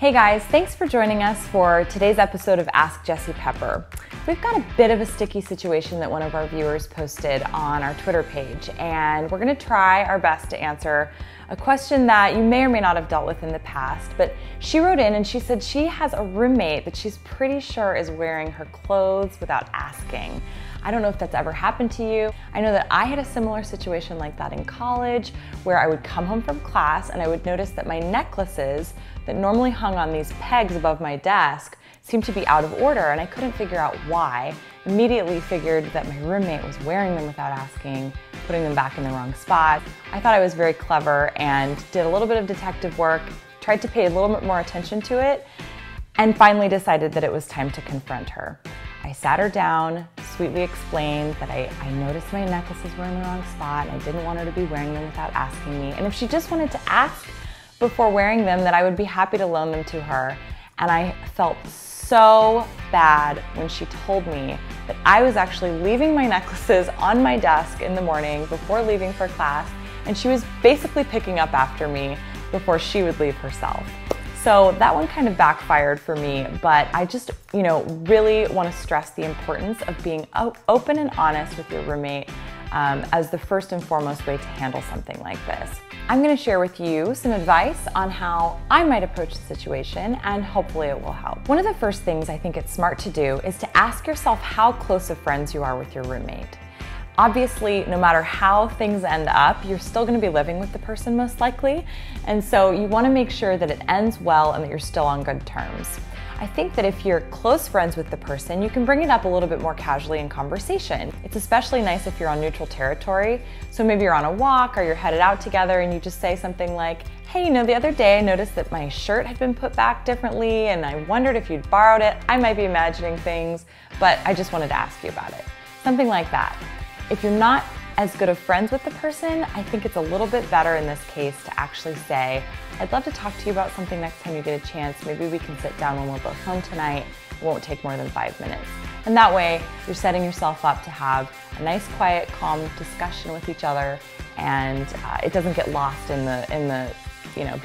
Hey guys, thanks for joining us for today's episode of Ask Jessie Pepper. We've got a bit of a sticky situation that one of our viewers posted on our Twitter page, and we're gonna try our best to answer a question that you may or may not have dealt with in the past. But she wrote in and she said she has a roommate that she's pretty sure is wearing her clothes without asking. I don't know if that's ever happened to you. I know that I had a similar situation like that in college, where I would come home from class and I would notice that my necklaces that normally hung on these pegs above my desk seemed to be out of order, and I couldn't figure out why. Immediately figured that my roommate was wearing them without asking, putting them back in the wrong spot. I thought I was very clever and did a little bit of detective work, tried to pay a little bit more attention to it, and finally decided that it was time to confront her. I sat her down, sweetly explained that I noticed my necklaces were in the wrong spot and I didn't want her to be wearing them without asking me. And if she just wanted to ask before wearing them, that I would be happy to loan them to her. And I felt so bad when she told me that I was actually leaving my necklaces on my desk in the morning before leaving for class, and she was basically picking up after me before she would leave herself. So that one kind of backfired for me, but I just, really want to stress the importance of being open and honest with your roommate as the first and foremost way to handle something like this. I'm going to share with you some advice on how I might approach the situation, and hopefully it will help. One of the first things I think it's smart to do is to ask yourself how close of friends you are with your roommate. Obviously, no matter how things end up, you're still going to be living with the person most likely, and so you want to make sure that it ends well and that you're still on good terms. I think that if you're close friends with the person, you can bring it up a little bit more casually in conversation. It's especially nice if you're on neutral territory. So maybe you're on a walk or you're headed out together and you just say something like, hey, the other day I noticed that my shirt had been put back differently and I wondered if you'd borrowed it. I might be imagining things, but I just wanted to ask you about it. Something like that. If you're not as good of friends with the person, I think it's a little bit better in this case to actually say, I'd love to talk to you about something next time you get a chance. Maybe we can sit down when we're both home tonight. It won't take more than 5 minutes. And that way, you're setting yourself up to have a nice, quiet, calm discussion with each other, and it doesn't get lost in the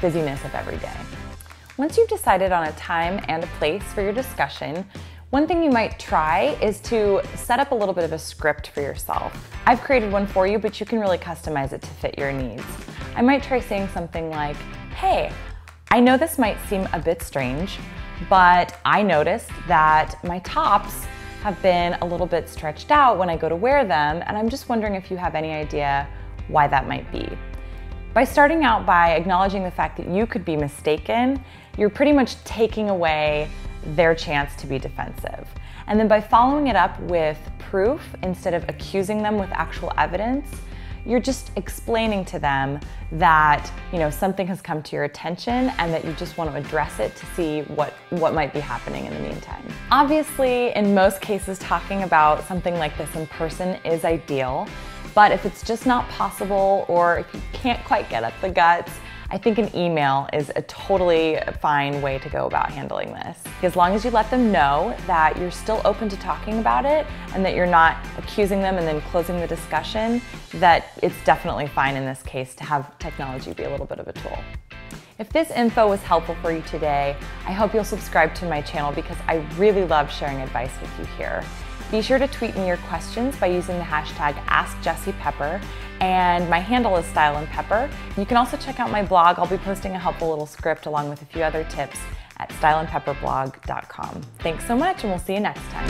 busyness of every day. Once you've decided on a time and a place for your discussion, one thing you might try is to set up a little bit of a script for yourself. I've created one for you, but you can really customize it to fit your needs. I might try saying something like, hey, I know this might seem a bit strange, but I noticed that my tops have been a little bit stretched out when I go to wear them, and I'm just wondering if you have any idea why that might be. By starting out by acknowledging the fact that you could be mistaken, you're pretty much taking away their chance to be defensive. And then by following it up with proof instead of accusing them with actual evidence, you're just explaining to them that something has come to your attention and that you just want to address it to see what might be happening in the meantime. Obviously, in most cases, talking about something like this in person is ideal, but if it's just not possible, or if you can't quite get at the guts, I think an email is a totally fine way to go about handling this. As long as you let them know that you're still open to talking about it and that you're not accusing them and then closing the discussion, that it's definitely fine in this case to have technology be a little bit of a tool. If this info was helpful for you today, I hope you'll subscribe to my channel because I really love sharing advice with you here. Be sure to tweet me your questions by using the hashtag AskJessiePepper, and my handle is StyleandPepper. You can also check out my blog. I'll be posting a helpful little script along with a few other tips at styleandpepperblog.com. Thanks so much, and we'll see you next time.